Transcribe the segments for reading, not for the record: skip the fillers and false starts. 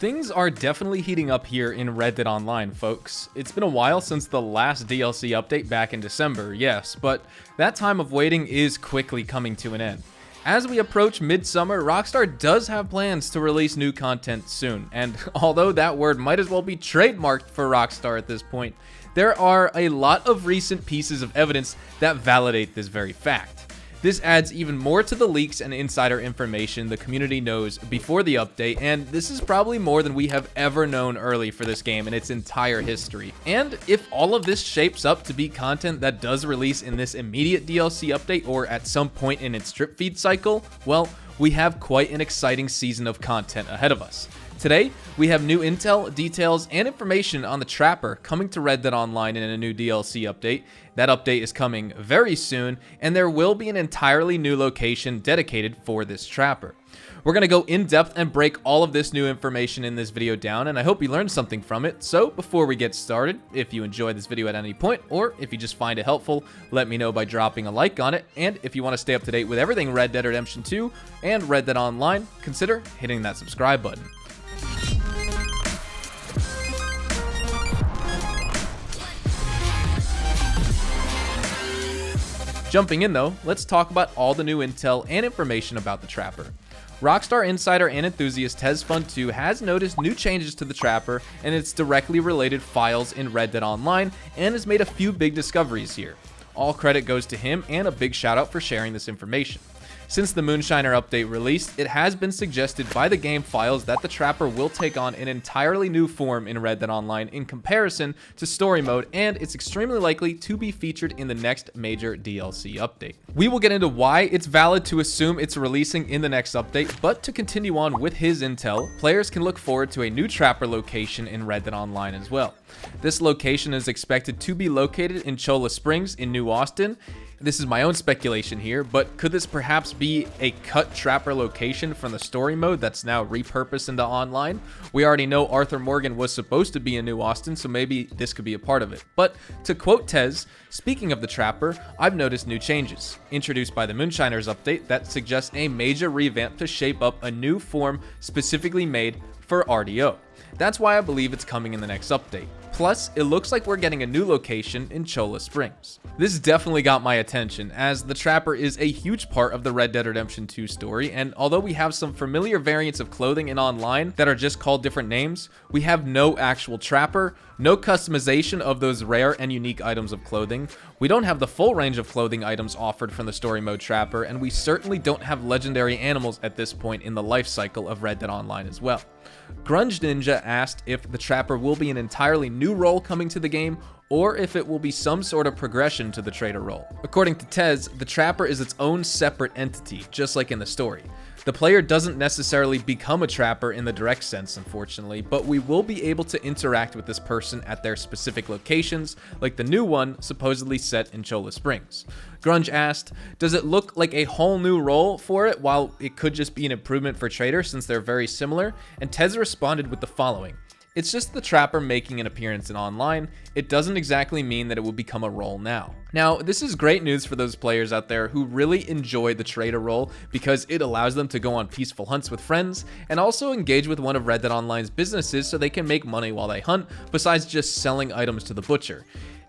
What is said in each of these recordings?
Things are definitely heating up here in Red Dead Online, folks. It's been a while since the last DLC update back in December, yes, but that time of waiting is quickly coming to an end. As we approach midsummer, Rockstar does have plans to release new content soon, and although that word might as well be trademarked for Rockstar at this point, there are a lot of recent pieces of evidence that validate this very fact. This adds even more to the leaks and insider information the community knows before the update, and this is probably more than we have ever known early for this game in its entire history. And if all of this shapes up to be content that does release in this immediate DLC update or at some point in its drip feed cycle, well, we have quite an exciting season of content ahead of us. Today, we have new intel, details, and information on the Trapper coming to Red Dead Online in a new DLC update. That update is coming very soon, and there will be an entirely new location dedicated for this Trapper. We're going to go in depth and break all of this new information in this video down, and I hope you learned something from it. So before we get started, if you enjoyed this video at any point, or if you just find it helpful, let me know by dropping a like on it. And if you want to stay up to date with everything Red Dead Redemption 2 and Red Dead Online, consider hitting that subscribe button. Jumping in though, let's talk about all the new intel and information about the Trapper. Rockstar insider and enthusiast TezFun2 has noticed new changes to the Trapper and its directly related files in Red Dead Online and has made a few big discoveries here. All credit goes to him, and a big shout out for sharing this information. Since the Moonshiner update released, it has been suggested by the game files that the Trapper will take on an entirely new form in Red Dead Online in comparison to story mode, and it's extremely likely to be featured in the next major DLC update. We will get into why it's valid to assume it's releasing in the next update, but to continue on with his intel, players can look forward to a new Trapper location in Red Dead Online as well. This location is expected to be located in Cholla Springs in New Austin. This is my own speculation here, but could this perhaps be a cut Trapper location from the story mode that's now repurposed into online? We already know Arthur Morgan was supposed to be in New Austin, so maybe this could be a part of it. But to quote Tez, speaking of the Trapper, I've noticed new changes, introduced by the Moonshiners update that suggests a major revamp to shape up a new form specifically made for RDO. That's why I believe it's coming in the next update. Plus, it looks like we're getting a new location in Cholla Springs. This definitely got my attention, as the Trapper is a huge part of the Red Dead Redemption 2 story, and although we have some familiar variants of clothing in online that are just called different names, we have no actual Trapper, no customization of those rare and unique items of clothing, we don't have the full range of clothing items offered from the story mode Trapper, and we certainly don't have legendary animals at this point in the life cycle of Red Dead Online as well. Grunge Ninja asked if the Trapper will be an entirely new role coming to the game, or if it will be some sort of progression to the trader role. According to Tez, the Trapper is its own separate entity, just like in the story. The player doesn't necessarily become a Trapper in the direct sense, unfortunately, but we will be able to interact with this person at their specific locations, like the new one supposedly set in Cholla Springs. Grunge asked, does it look like a whole new role for it, while it could just be an improvement for Trader since they're very similar? And Tez responded with the following. It's just the Trapper making an appearance in online. It doesn't exactly mean that it will become a role now. Now, this is great news for those players out there who really enjoy the trader role because it allows them to go on peaceful hunts with friends and also engage with one of Red Dead Online's businesses so they can make money while they hunt, besides just selling items to the butcher.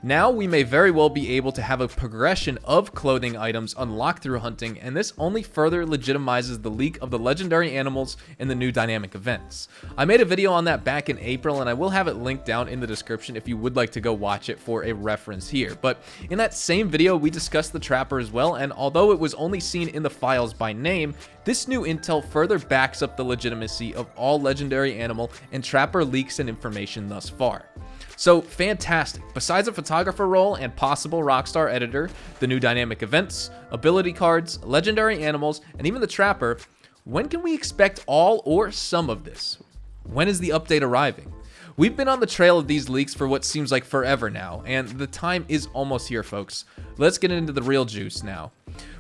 Now we may very well be able to have a progression of clothing items unlocked through hunting, and this only further legitimizes the leak of the legendary animals in the new dynamic events. I made a video on that back in April, and I will have it linked down in the description if you would like to go watch it for a reference here. But in that same video, we discussed the Trapper as well, and although it was only seen in the files by name, this new intel further backs up the legitimacy of all legendary animal and Trapper leaks and information thus far. So fantastic. Besides a photographer role and possible Rockstar editor, the new dynamic events, ability cards, legendary animals, and even the Trapper, when can we expect all or some of this? When is the update arriving? We've been on the trail of these leaks for what seems like forever now, and the time is almost here, folks. Let's get into the real juice now.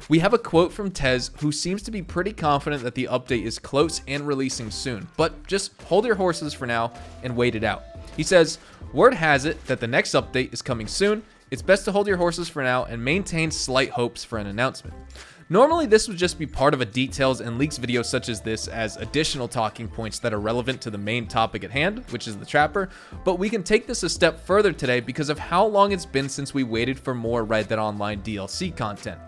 We have a quote from Tez, who seems to be pretty confident that the update is close and releasing soon, but just hold your horses for now and wait it out. He says, word has it that the next update is coming soon. It's best to hold your horses for now and maintain slight hopes for an announcement. Normally this would just be part of a details and leaks video such as this as additional talking points that are relevant to the main topic at hand, which is the Trapper, but we can take this a step further today because of how long it's been since we waited for more Red Dead Online DLC content.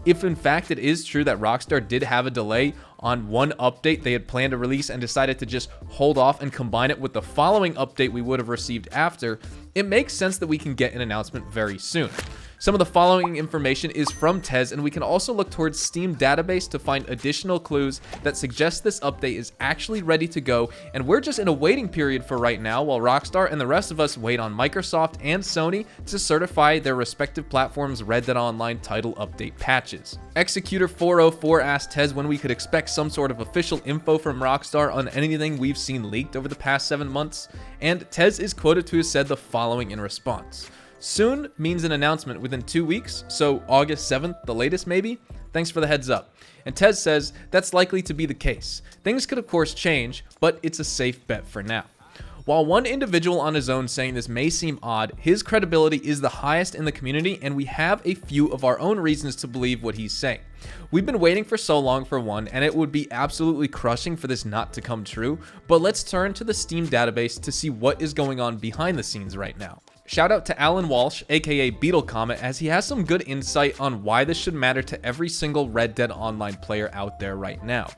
If in fact it is true that Rockstar did have a delay on one update they had planned to release and decided to just hold off and combine it with the following update we would have received after, it makes sense that we can get an announcement very soon. Some of the following information is from Tez, and we can also look towards Steam database to find additional clues that suggest this update is actually ready to go, and we're just in a waiting period for right now while Rockstar and the rest of us wait on Microsoft and Sony to certify their respective platforms' Red Dead Online title update patches. Executor 404 asked Tez when we could expect some sort of official info from Rockstar on anything we've seen leaked over the past 7 months, and Tez is quoted to have said the following in response. Soon means an announcement within 2 weeks, so August 7th, the latest maybe? Thanks for the heads up. And Tez says that's likely to be the case. Things could of course change, but it's a safe bet for now. While one individual on his own saying this may seem odd, his credibility is the highest in the community, and we have a few of our own reasons to believe what he's saying. We've been waiting for so long for one, and it would be absolutely crushing for this not to come true, but let's turn to the Steam database to see what is going on behind the scenes right now. Shout out to Alan Walsh, aka Beetle Comet, as he has some good insight on why this should matter to every single Red Dead Online player out there right now.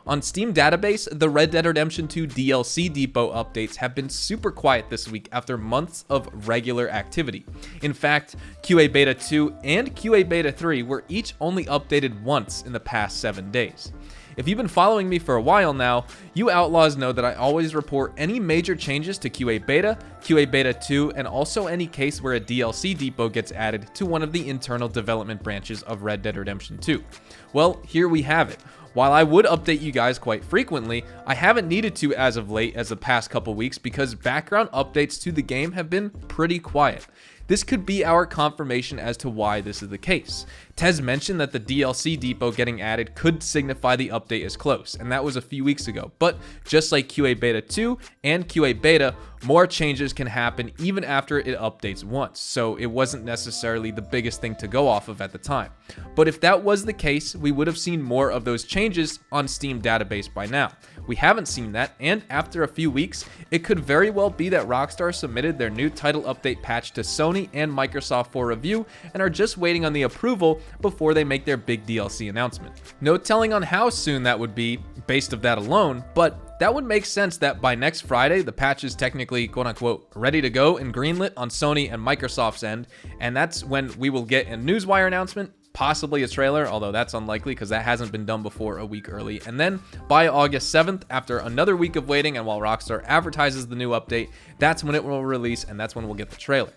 On Steam database, the Red Dead Redemption 2 DLC depot updates have been super quiet this week after months of regular activity. In fact, QA Beta 2 and QA Beta 3 were each only updated once in the past 7 days. If you've been following me for a while now, you outlaws know that I always report any major changes to QA Beta, QA Beta 2, and also any case where a DLC depot gets added to one of the internal development branches of Red Dead Redemption 2. Well, here we have it. While I would update you guys quite frequently, I haven't needed to as of late as the past couple weeks because background updates to the game have been pretty quiet. This could be our confirmation as to why this is the case. Tez mentioned that the DLC depot getting added could signify the update is close, and that was a few weeks ago. But just like QA Beta 2 and QA Beta, more changes can happen even after it updates once, so it wasn't necessarily the biggest thing to go off of at the time. But if that was the case, we would have seen more of those changes on Steam database by now. We haven't seen that, and after a few weeks, it could very well be that Rockstar submitted their new title update patch to Sony and Microsoft for review and are just waiting on the approval before they make their big DLC announcement. No telling on how soon that would be based of that alone, but that would make sense that by next Friday, the patch is technically quote-unquote ready to go and greenlit on Sony and Microsoft's end, and that's when we will get a Newswire announcement, possibly a trailer, although that's unlikely because that hasn't been done before a week early. And then by August 7th, after another week of waiting and while Rockstar advertises the new update, that's when it will release and that's when we'll get the trailer.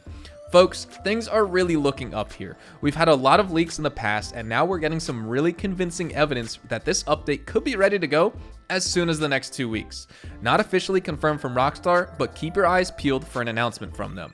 Folks, things are really looking up here. We've had a lot of leaks in the past, and now we're getting some really convincing evidence that this update could be ready to go as soon as the next 2 weeks. Not officially confirmed from Rockstar, but keep your eyes peeled for an announcement from them.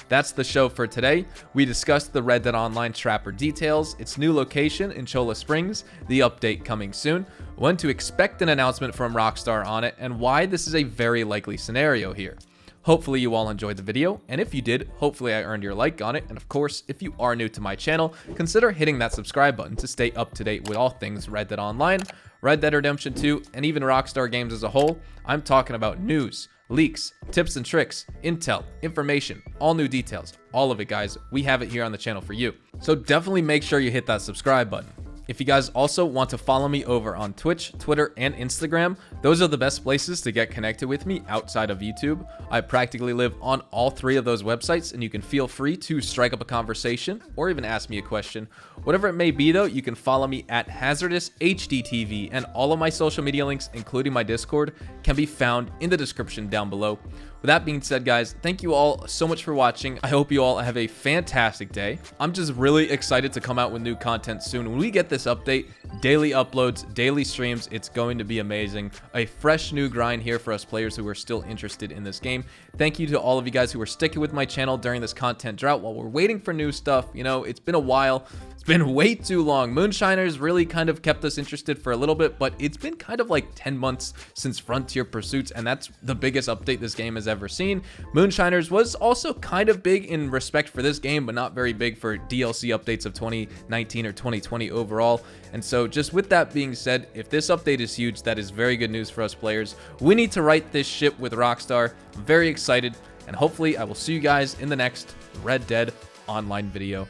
That's the show for today. We discussed the Red Dead Online Trapper details, its new location in Cholla Springs, the update coming soon, when to expect an announcement from Rockstar on it, and why this is a very likely scenario here. Hopefully you all enjoyed the video, and if you did, hopefully I earned your like on it, and of course, if you are new to my channel, consider hitting that subscribe button to stay up to date with all things Red Dead Online, Red Dead Redemption 2, and even Rockstar games as a whole. I'm talking about news, leaks, tips and tricks, intel, information, all new details, all of it guys. We have it here on the channel for you. So definitely make sure you hit that subscribe button. If you guys also want to follow me over on Twitch, Twitter, and Instagram, those are the best places to get connected with me outside of YouTube. I practically live on all 3 of those websites, and you can feel free to strike up a conversation or even ask me a question. Whatever it may be though, you can follow me at HazardousHDTV, and all of my social media links, including my Discord, can be found in the description down below. With that being said, guys, thank you all so much for watching. I hope you all have a fantastic day. I'm just really excited to come out with new content soon. When we get this update, daily uploads, daily streams, it's going to be amazing. A fresh new grind here for us players who are still interested in this game. Thank you to all of you guys who are sticking with my channel during this content drought while we're waiting for new stuff. You know, it's been a while. It's been way too long. Moonshiners really kind of kept us interested for a little bit, but it's been kind of like 10 months since Frontier Pursuits, and that's the biggest update this game has ever seen. Moonshiners was also kind of big in respect for this game, but not very big for DLC updates of 2019 or 2020 overall. all. And so just with that being said, if this update is huge, that is very good news for us players. We need to right this ship with Rockstar. I'm very excited, and hopefully I will see you guys in the next Red Dead Online video.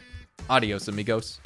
Adios, amigos.